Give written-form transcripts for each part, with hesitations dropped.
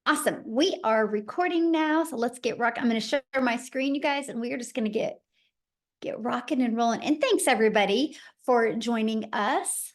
Awesome. We are recording now, so let's get rock. I'm going to share my screen, you guys, and we are just going to get rocking and rolling. And thanks everybody for joining us.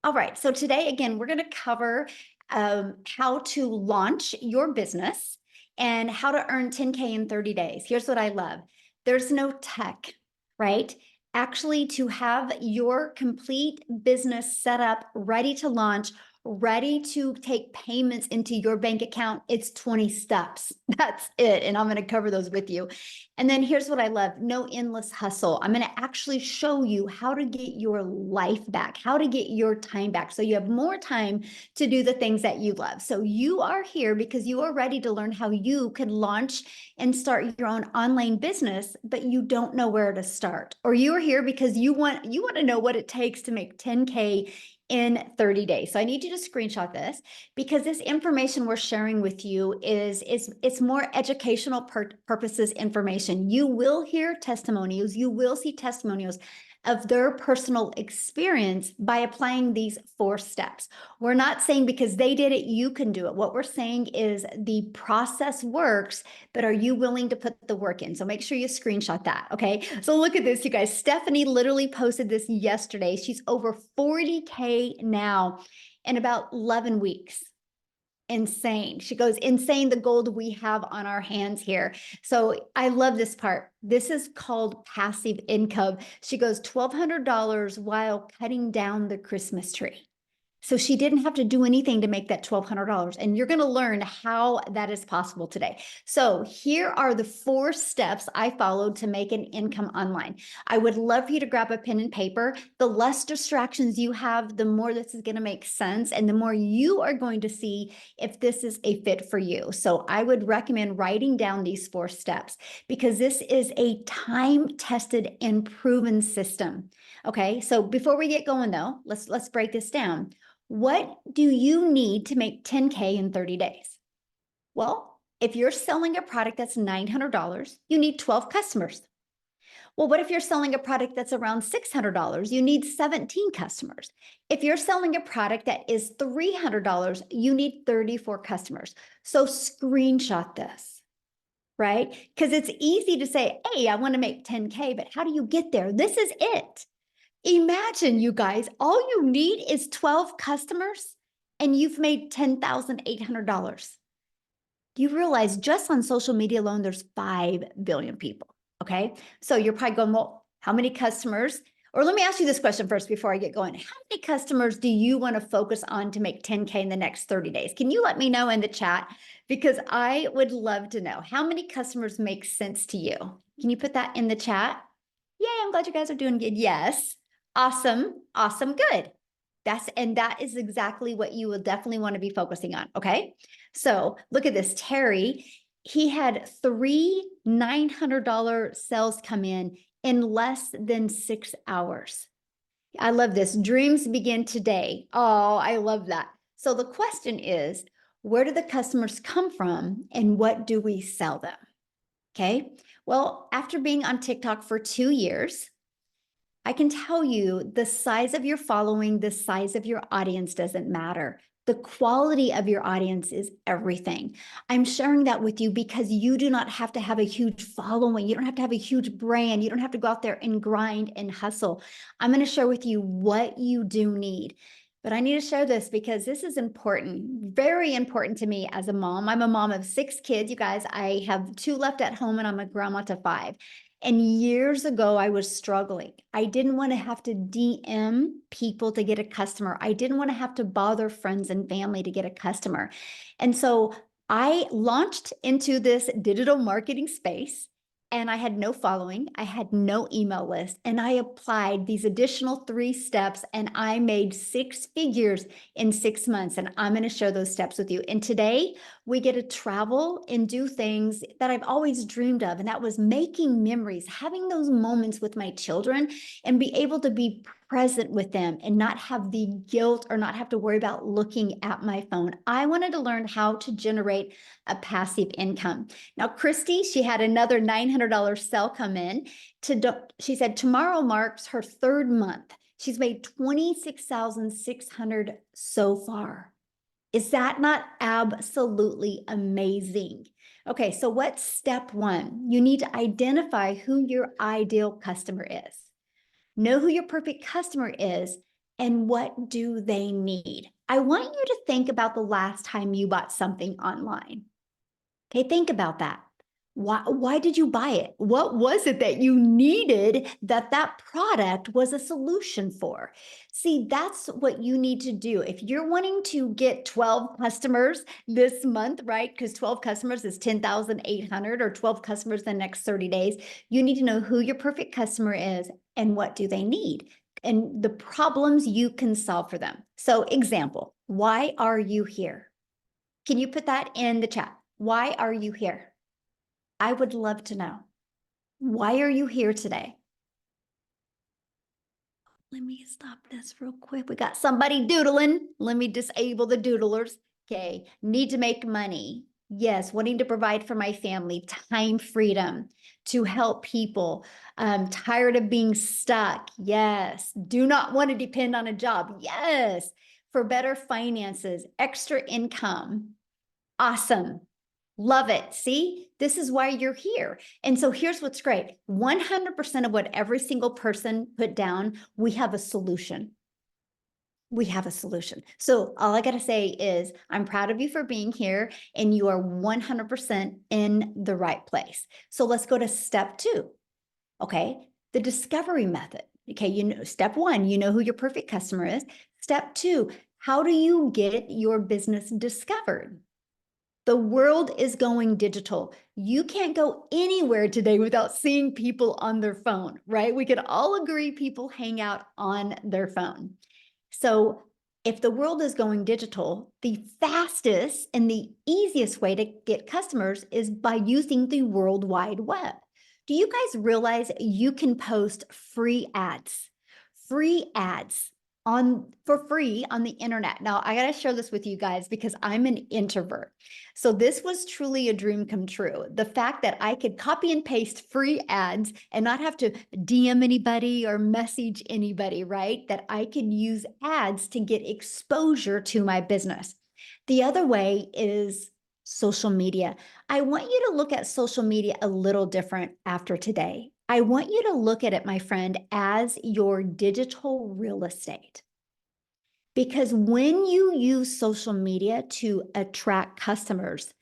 All right, so today again, we're going to cover how to launch your business and how to earn 10K in 30 days. Here's what I love. There's no tech, right? Actually, to have your complete business set up, ready to launch, ready to take payments into your bank account, it's 20 steps. That's it. And I'm going to cover those with you. And then here's what I love. No endless hustle. I'm going to actually show you how to get your life back, how to get your time back. So you have more time to do the things that you love. So you are here because you are ready to learn how you can launch and start your own online business, but you don't know where to start. Or you are here because you want to know what it takes to make 10K in 30 days. So I need you to screenshot this because this information we're sharing with you is it's more educational purposes information. You will hear testimonials, you will see testimonials of their personal experience by applying these 4 steps. We're not saying because they did it, you can do it. What we're saying is the process works, but are you willing to put the work in? So make sure you screenshot that, okay? So look at this, you guys. Stephanie literally posted this yesterday. She's over 40K now in about 11 weeks. Insane. She goes, insane the gold we have on our hands here. So I love this part. This is called passive income. She goes, $1,200 while cutting down the Christmas tree. So she didn't have to do anything to make that $1,200. And you're going to learn how that is possible today. So here are the 4 steps I followed to make an income online. I would love for you to grab a pen and paper. The less distractions you have, the more this is going to make sense. And the more you are going to see if this is a fit for you. So I would recommend writing down these 4 steps because this is a time-tested and proven system. Okay, so before we get going though, let's break this down. What do you need to make 10K in 30 days? Well, if you're selling a product that's $900, you need 12 customers. Well, what if you're selling a product that's around $600? You need 17 customers. If you're selling a product that is $300, you need 34 customers. So screenshot this, right? Because it's easy to say, hey, I want to make 10K, but how do you get there? This is it. Imagine, you guys, all you need is 12 customers and you've made $10,800. Do you realize just on social media alone, there's 5 billion people? Okay. So you're probably going, well, how many customers? Or let me ask you this question first before I get going. How many customers do you want to focus on to make 10K in the next 30 days? Can you let me know in the chat? Because I would love to know how many customers make sense to you. Can you put that in the chat? Yay, I'm glad you guys are doing good. Yes. Awesome. Awesome. Good. That is exactly what you will definitely want to be focusing on. Okay. So look at this. Terry, he had 3 $900 sales come in less than 6 hours. I love this. Dreams begin today. Oh, I love that. So the question is, where do the customers come from and what do we sell them? Okay. Well, after being on TikTok for 2 years, I can tell you the size of your following, the size of your audience doesn't matter. The quality of your audience is everything. I'm sharing that with you because you do not have to have a huge following. You don't have to have a huge brand. You don't have to go out there and grind and hustle. I'm going to share with you what you do need. But I need to share this because this is important, very important to me as a mom. I'm a mom of 6 kids, you guys. I have 2 left at home and I'm a grandma to 5. And years ago, I was struggling. I didn't want to have to DM people to get a customer. I didn't want to have to bother friends and family to get a customer. And so I launched into this digital marketing space and I had no following. I had no email list. And I applied these additional 3 steps and I made 6 figures in 6 months. And I'm going to share those steps with you. And today we get to travel and do things that I've always dreamed of. And that was making memories, having those moments with my children and be able to be present with them and not have the guilt or not have to worry about looking at my phone. I wanted to learn how to generate a passive income. Now, Christy, she had another $900 sale come in. She said, tomorrow marks her 3rd month. She's made $26,600 so far. Is that not absolutely amazing? Okay, so what's step one? You need to identify who your ideal customer is. Know who your perfect customer is and what do they need. I want you to think about the last time you bought something online. Okay, think about that. Why did you buy it? What was it that you needed that that product was a solution for? See, that's what you need to do. If you're wanting to get 12 customers this month, right? Because 12 customers is 10,800 or 12 customers the next 30 days, you need to know who your perfect customer is and what do they need and the problems you can solve for them. So example, why are you here? Can you put that in the chat? Why are you here? I would love to know. Why are you here today? Let me stop this real quick. We got somebody doodling. Let me disable the doodlers. Okay. Need to make money. Yes. Wanting to provide for my family, time freedom to help people. Tired of being stuck. Yes. Do not want to depend on a job. Yes. For better finances, extra income. Awesome. Love it. See, this is why you're here. And so here's what's great. 100% of what every single person put down, we have a solution. We have a solution. So all I got to say is I'm proud of you for being here and you are 100% in the right place. So let's go to step 2. Okay. The discovery method. Okay. You know, step 1, you know who your perfect customer is. Step 2, how do you get your business discovered? The world is going digital. You can't go anywhere today without seeing people on their phone, right? We could all agree people hang out on their phone. So if the world is going digital, the fastest and the easiest way to get customers is by using the World Wide Web. Do you guys realize you can post free ads for free on the internet? Now, I got to share this with you guys because I'm an introvert. So this was truly a dream come true. The fact that I could copy and paste free ads and not have to DM anybody or message anybody, right? That I could use ads to get exposure to my business. The other way is social media. I want you to look at social media a little different after today. I want you to look at it, my friend, as your digital real estate. Because when you use social media to attract customers,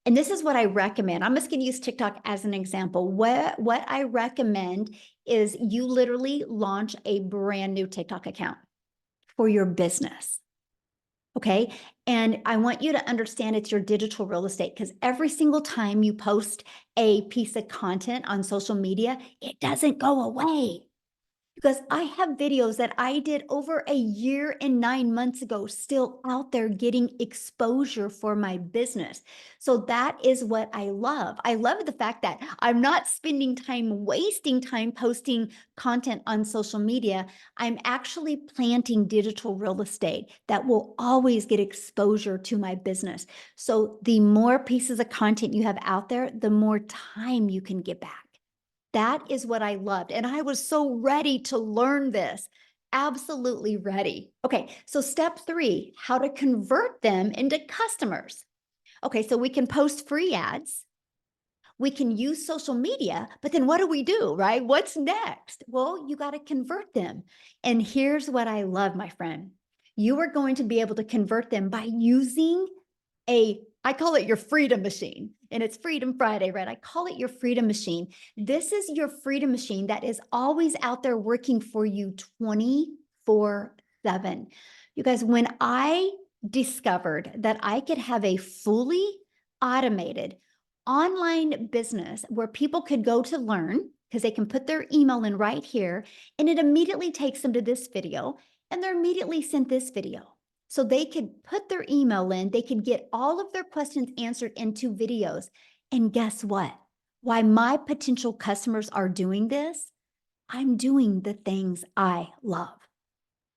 and this is what I recommend. I'm just going to use TikTok as an example. What I recommend is you literally launch a brand new TikTok account for your business. Okay. And I want you to understand it's your digital real estate because every single time you post a piece of content on social media, it doesn't go away. Because I have videos that I did over a year and 9 months ago, still out there getting exposure for my business. So that is what I love. I love the fact that I'm not spending time, wasting time posting content on social media. I'm actually planting digital real estate that will always get exposure to my business. So the more pieces of content you have out there, the more time you can get back. That is what I loved. And I was so ready to learn this. Absolutely ready. Okay, so step 3, how to convert them into customers. Okay, so we can post free ads. We can use social media, but then what do, right? What's next? Well, you got to convert them. And here's what I love, my friend. You are going to be able to convert them by using I call it your freedom machine, and it's Freedom Friday, right? I call it your freedom machine. This is your freedom machine that is always out there working for you 24/7. You guys, when I discovered that I could have a fully automated online business where people could go to learn because they can put their email in right here, and it immediately takes them to this video, and they're immediately sent this video. So they could put their email in, they could get all of their questions answered in 2 videos. And guess what? Why my potential customers are doing this, I'm doing the things I love,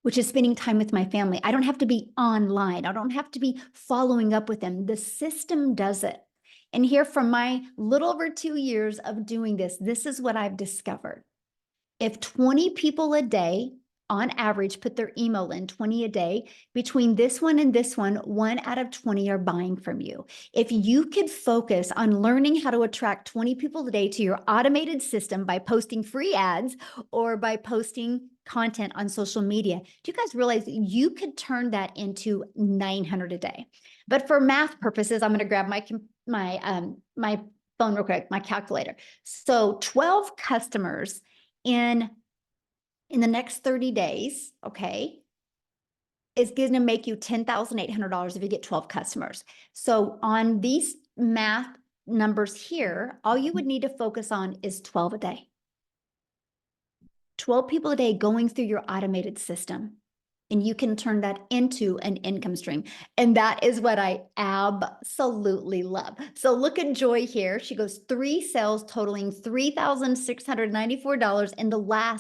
which is spending time with my family. I don't have to be online. I don't have to be following up with them. The system does it. And here from my little over 2 years of doing this, this is what I've discovered. If 20 people a day on average, put their email in 20 a day. Between this one and this one out of 20 are buying from you. If you could focus on learning how to attract 20 people a day to your automated system by posting free ads or by posting content on social media, do you guys realize you could turn that into 900 a day? But for math purposes, I'm going to grab my phone real quick, my calculator. So 12 customers in the next 30 days, okay, is going to make you $10,800 if you get 12 customers. So on these math numbers here, all you would need to focus on is 12 a day. 12 people a day going through your automated system. And you can turn that into an income stream. And that is what I absolutely love. So look at Joy here. She goes 3 sales totaling $3,694 in the last